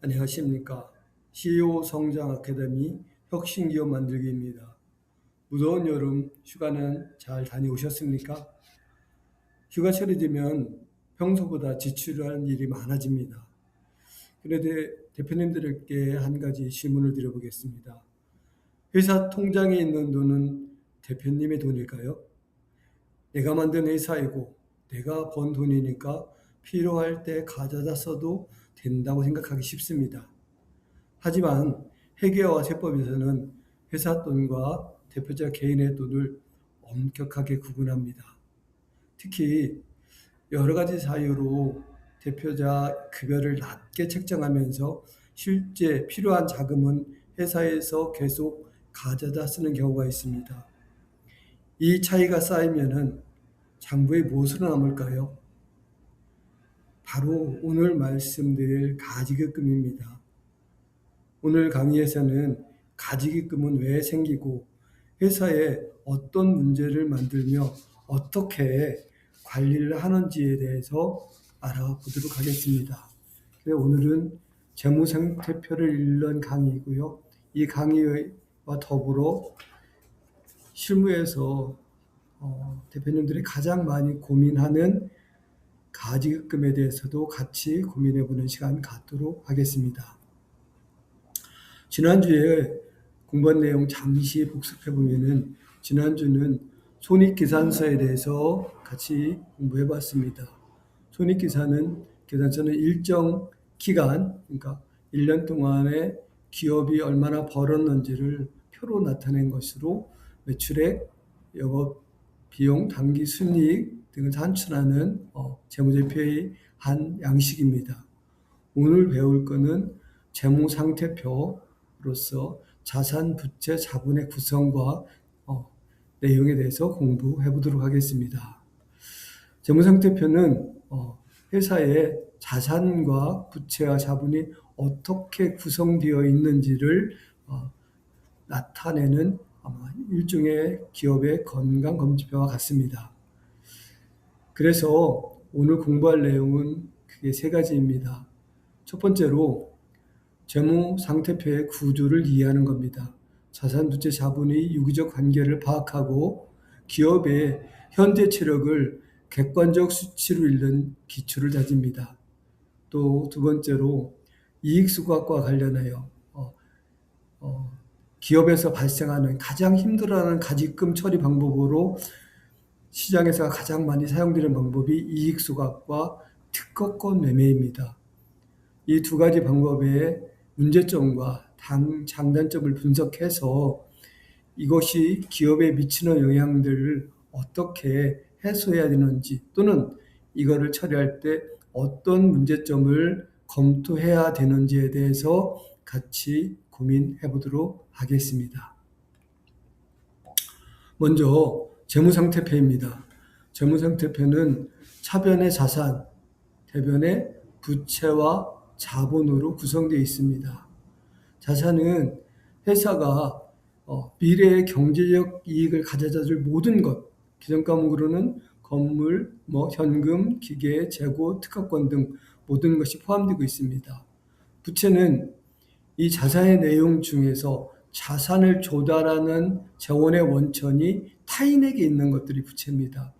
안녕하십니까. CEO 성장 아카데미 혁신기업 만들기입니다. 무더운 여름 휴가는 잘 다녀오셨습니까? 휴가철이 되면 평소보다 지출할 일이 많아집니다. 그런데 대표님들께 한 가지 질문을 드려보겠습니다. 회사 통장에 있는 돈은 대표님의 돈일까요? 내가 만든 회사이고 내가 번 돈이니까 필요할 때 가져다 써도 된다고 생각하기 쉽습니다. 하지만 회계와 세법에서는 회사 돈과 대표자 개인의 돈을 엄격하게 구분합니다. 특히 여러 가지 사유로 대표자 급여를 낮게 책정하면서 실제 필요한 자금은 회사에서 계속 가져다 쓰는 경우가 있습니다. 이 차이가 쌓이면은 장부에 무엇으로 남을까요? 바로 오늘 말씀드릴 가지급금입니다. 오늘 강의에서는 가지기금은 왜 생기고 회사에 어떤 문제를 만들며 어떻게 관리를 하는지에 대해서 알아보도록 하겠습니다. 오늘은 재무상태표를 읽는 강의이고요. 이 강의와 더불어 실무에서 대표님들이 가장 많이 고민하는 가지급금에 대해서도 같이 고민해보는 시간 갖도록 하겠습니다. 지난주에 공부한 내용 잠시 복습해보면은 지난주는 손익계산서에 대해서 같이 공부해봤습니다. 계산서는 일정 기간, 그러니까 1년 동안에 기업이 얼마나 벌었는지를 표로 나타낸 것으로 매출액, 영업비용, 당기순이익 등을 산출하는 재무제표의 한 양식입니다. 오늘 배울 것은 재무상태표로서 자산, 부채, 자본의 구성과 내용에 대해서 공부해 보도록 하겠습니다. 재무상태표는 회사의 자산과 부채와 자본이 어떻게 구성되어 있는지를 나타내는 일종의 기업의 건강검진표와 같습니다. 그래서 오늘 공부할 내용은 크게 세 가지입니다. 첫 번째로 재무상태표의 구조를 이해하는 겁니다. 자산, 부채, 자본의 유기적 관계를 파악하고 기업의 현재 체력을 객관적 수치로 읽는 기초를 다집니다. 또 두 번째로 이익수각과 관련하여 기업에서 발생하는 가장 힘들어하는 가지금 처리 방법으로 시장에서 가장 많이 사용되는 방법이 이익수각과 특허권 매매입니다. 이 두 가지 방법의 문제점과 장단점을 분석해서 이것이 기업에 미치는 영향들을 어떻게 해소해야 되는지 또는 이거를 처리할 때 어떤 문제점을 검토해야 되는지에 대해서 같이 고민해 보도록 하겠습니다. 먼저 재무상태표입니다. 재무상태표는 차변의 자산, 대변의 부채와 자본으로 구성되어 있습니다. 자산은 회사가 미래의 경제적 이익을 가져다 줄 모든 것, 기존 과목으로는 건물, 현금, 기계, 재고, 특허권 등 모든 것이 포함되고 있습니다. 부채는 이 자산의 내용 중에서 자산을 조달하는 재원의 원천이 타인에게 있는 것들이 부채입니다.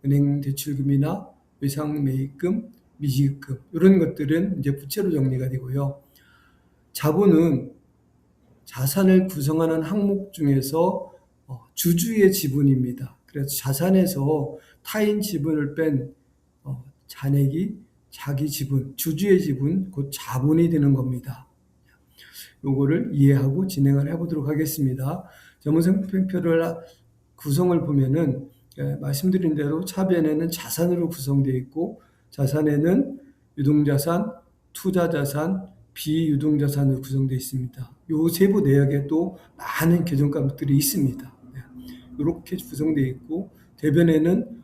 은행 대출금이나 외상매입금, 미지급 이런 것들은 이제 부채로 정리가 되고요. 자본은 자산을 구성하는 항목 중에서 주주의 지분입니다. 그래서 자산에서 타인 지분을 뺀 잔액이 자기 지분, 주주의 지분, 곧 자본이 되는 겁니다. 요거를 이해하고 진행을 해보도록 하겠습니다. 재무상태표를 구성을 보면은 말씀드린 대로 차변에는 자산으로 구성되어 있고 자산에는 유동자산, 투자자산, 비유동자산으로 구성되어 있습니다. 요 세부 내역에 또 많은 개정 과목들이 있습니다. 이렇게 구성되어 있고 대변에는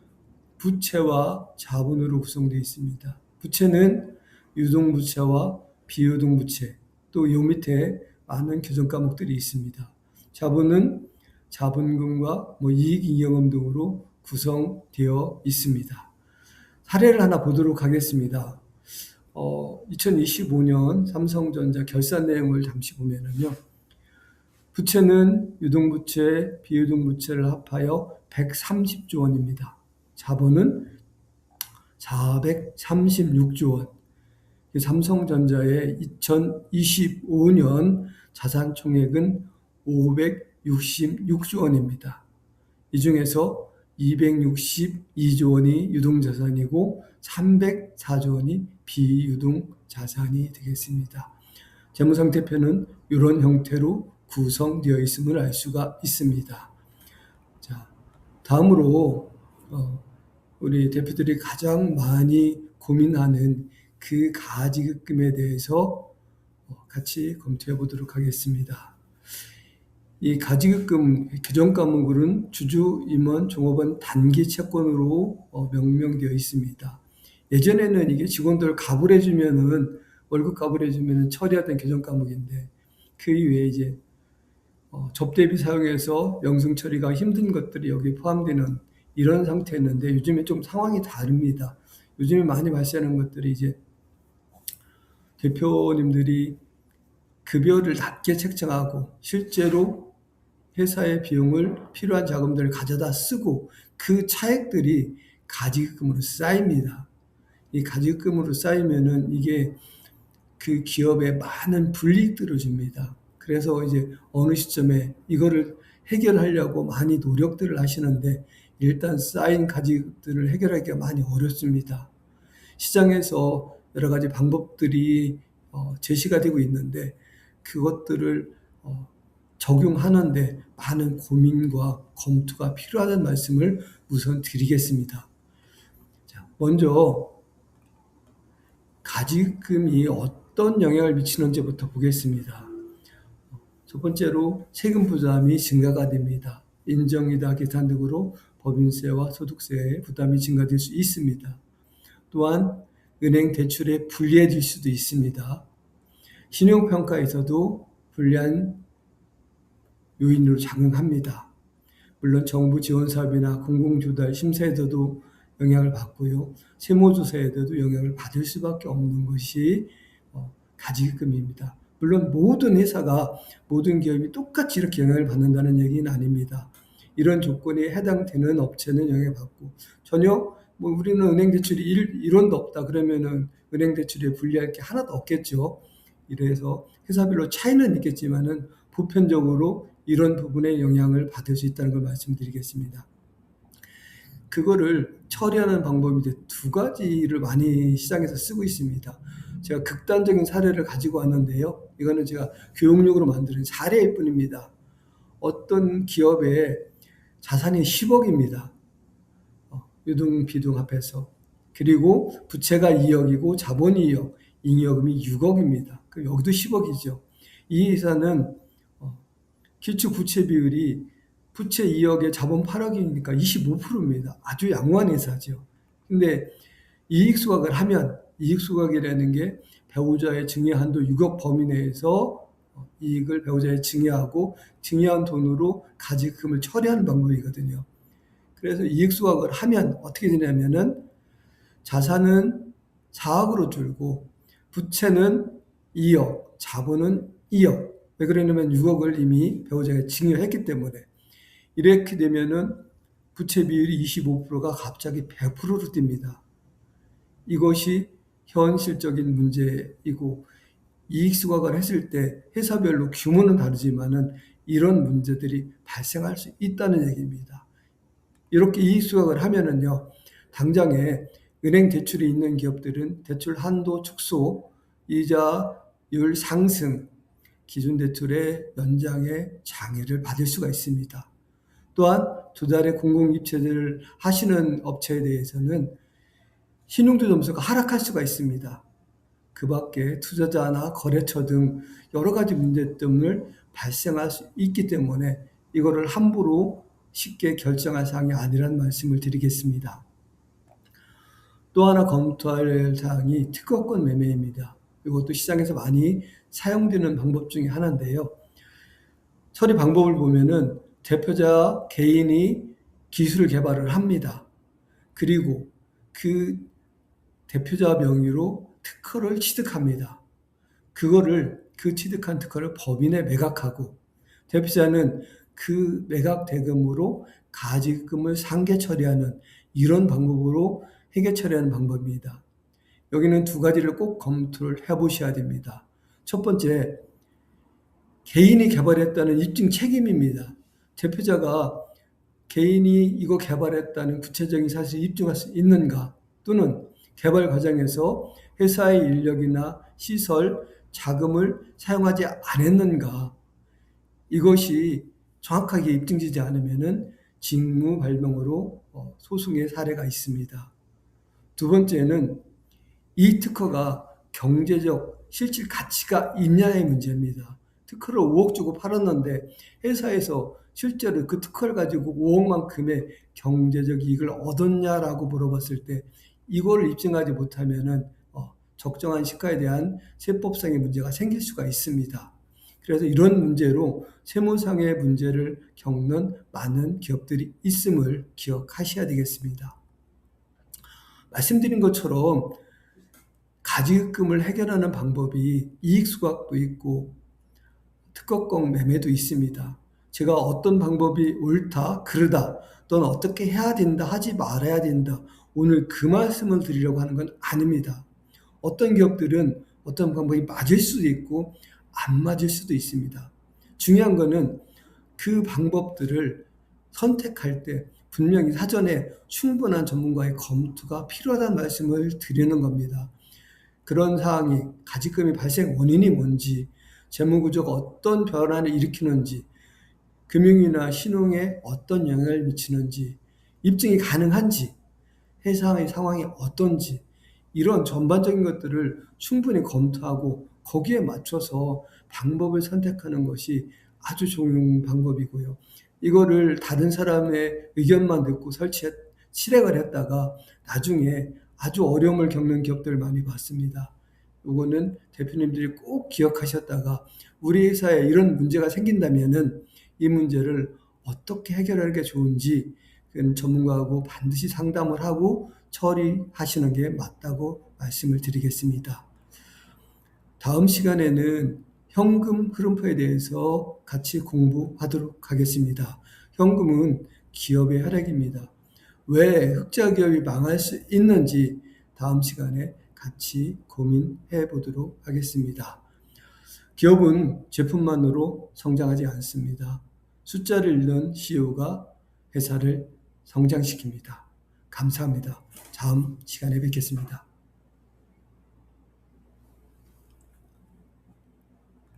부채와 자본으로 구성되어 있습니다. 부채는 유동부채와 비유동부채 또 요 밑에 많은 개정 과목들이 있습니다. 자본은 자본금과 이익잉여금 등으로 구성되어 있습니다. 사례를 하나 보도록 하겠습니다. 2025년 삼성전자 결산 내용을 잠시 보면은요. 부채는 유동부채, 비유동부채를 합하여 130조 원입니다. 자본은 436조 원. 삼성전자의 2025년 자산 총액은 566조 원입니다. 이 중에서 262조 원이 유동자산이고 304조 원이 비유동자산이 되겠습니다. 재무상태표는 이런 형태로 구성되어 있음을 알 수가 있습니다. 자, 다음으로 우리 대표들이 가장 많이 고민하는 그 가지급금에 대해서 같이 검토해 보도록 하겠습니다. 이 가지급금 규정 과목은 주주, 임원, 종업원 단기 채권으로 명명되어 있습니다. 예전에는 이게 직원들 가불해주면은 월급 가불해주면은 처리하던 규정 과목인데 그 이후에 이제 접대비 사용해서 영승 처리가 힘든 것들이 여기 포함되는 이런 상태였는데 요즘에 좀 상황이 다릅니다. 요즘에 많이 발생하는 것들이 이제 대표님들이 급여를 낮게 책정하고 실제로 회사의 비용을 필요한 자금들을 가져다 쓰고 그 차액들이 가지급금으로 쌓입니다. 이 가지급금으로 쌓이면은 이게 그 기업에 많은 불이익들을 줍니다. 그래서 이제 어느 시점에 이거를 해결하려고 많이 노력들을 하시는데 일단 쌓인 가지들을 해결하기가 많이 어렵습니다. 시장에서 여러 가지 방법들이 제시가 되고 있는데 그것들을 적용하는데 많은 고민과 검토가 필요하다는 말씀을 우선 드리겠습니다. 자, 먼저 가지급금이 어떤 영향을 미치는지부터 보겠습니다. 첫 번째로 세금 부담이 증가가 됩니다. 인정이다 계산 등으로 법인세와 소득세의 부담이 증가될 수 있습니다. 또한 은행 대출에 불리해질 수도 있습니다. 신용평가에서도 불리한 요인으로 작용합니다. 물론 정부 지원 사업이나 공공조달 심사에서도 영향을 받고요. 세무조사에서도 영향을 받을 수밖에 없는 것이 가지급금입니다. 물론 모든 회사가 모든 기업이 똑같이 이렇게 영향을 받는다는 얘기는 아닙니다. 이런 조건에 해당되는 업체는 영향을 받고 전혀 우리는 은행 대출이 일원도 없다 그러면은 은행 대출에 불리할 게 하나도 없겠죠. 이래서 회사별로 차이는 있겠지만은 보편적으로 이런 부분에 영향을 받을 수 있다는 걸 말씀드리겠습니다. 그거를 처리하는 방법이 이제 두 가지를 많이 시장에서 쓰고 있습니다. 제가 극단적인 사례를 가지고 왔는데요. 이거는 제가 교육용으로 만드는 사례일 뿐입니다. 어떤 기업의 자산이 10억입니다. 유동, 비동 합해서. 그리고 부채가 2억이고 자본이 2억, 잉여금이 6억입니다. 그럼 여기도 10억이죠. 이 회사는 기초 부채 비율이 부채 2억에 자본 8억이니까 25%입니다. 아주 양호한 회사죠. 근데 이익 수각을 하면 이익 수각이라는 게 배우자의 증여 한도 6억 범위 내에서 이익을 배우자에 증여하고 증여한 돈으로 가지급금을 처리하는 방법이거든요. 그래서 이익 수각을 하면 어떻게 되냐면은 자산은 4억으로 줄고 부채는 2억, 자본은 2억. 왜 그러냐면 6억을 이미 배우자가 증여했기 때문에 이렇게 되면은 부채 비율이 25%가 갑자기 100%로 뜁니다. 이것이 현실적인 문제이고 이익 수각을 했을 때 회사별로 규모는 다르지만은 이런 문제들이 발생할 수 있다는 얘기입니다. 이렇게 이익 수각을 하면은요, 당장에 은행 대출이 있는 기업들은 대출 한도 축소, 이자율 상승, 기준 대출의 연장에 장애를 받을 수가 있습니다. 또한 조달의 공공입체를 하시는 업체에 대해서는 신용도 점수가 하락할 수가 있습니다. 그 밖에 투자자나 거래처 등 여러 가지 문제점을 발생할 수 있기 때문에 이거를 함부로 쉽게 결정할 사항이 아니라는 말씀을 드리겠습니다. 또 하나 검토할 사항이 특허권 매매입니다. 이것도 시장에서 많이 사용되는 방법 중에 하나인데요. 처리 방법을 보면은 대표자 개인이 기술을 개발을 합니다. 그리고 그 대표자 명의로 특허를 취득합니다. 그 취득한 특허를 법인에 매각하고 대표자는 그 매각 대금으로 가지금을 상계 처리하는 이런 방법으로 회계 처리하는 방법입니다. 여기는 두 가지를 꼭 검토를 해보셔야 됩니다. 첫 번째, 개인이 개발했다는 입증 책임입니다. 대표자가 개인이 이거 개발했다는 구체적인 사실을 입증할 수 있는가, 또는 개발 과정에서 회사의 인력이나 시설, 자금을 사용하지 않았는가, 이것이 정확하게 입증되지 않으면 직무발명으로 소송의 사례가 있습니다. 두 번째는 이 특허가 경제적 실질 가치가 있냐의 문제입니다. 특허를 5억 주고 팔았는데 회사에서 실제로 그 특허를 가지고 5억만큼의 경제적 이익을 얻었냐라고 물어봤을 때 이거를 입증하지 못하면은 적정한 시가에 대한 세법상의 문제가 생길 수가 있습니다. 그래서 이런 문제로 세무상의 문제를 겪는 많은 기업들이 있음을 기억하셔야 되겠습니다. 말씀드린 것처럼 가지금을 해결하는 방법이 이익수각도 있고 특허권 매매도 있습니다. 제가 어떤 방법이 옳다, 그르다, 또는 어떻게 해야 된다, 하지 말아야 된다, 오늘 그 말씀을 드리려고 하는 건 아닙니다. 어떤 기업들은 어떤 방법이 맞을 수도 있고 안 맞을 수도 있습니다. 중요한 거는 그 방법들을 선택할 때 분명히 사전에 충분한 전문가의 검토가 필요하다는 말씀을 드리는 겁니다. 그런 사항이 가지금의 발생 원인이 뭔지, 재무구조가 어떤 변화를 일으키는지, 금융이나 신용에 어떤 영향을 미치는지, 입증이 가능한지, 회사의 상황이 어떤지, 이런 전반적인 것들을 충분히 검토하고 거기에 맞춰서 방법을 선택하는 것이 아주 좋은 방법이고요. 이거를 다른 사람의 의견만 듣고 실행을 했다가 나중에 아주 어려움을 겪는 기업들을 많이 봤습니다. 이거는 대표님들이 꼭 기억하셨다가 우리 회사에 이런 문제가 생긴다면은 이 문제를 어떻게 해결하는 게 좋은지 전문가하고 반드시 상담을 하고 처리하시는 게 맞다고 말씀을 드리겠습니다. 다음 시간에는 현금 흐름표에 대해서 같이 공부하도록 하겠습니다. 현금은 기업의 혈액입니다. 왜 흑자 기업이 망할 수 있는지 다음 시간에 같이 고민해 보도록 하겠습니다. 기업은 제품만으로 성장하지 않습니다. 숫자를 읽는 CEO가 회사를 성장시킵니다. 감사합니다. 다음 시간에 뵙겠습니다.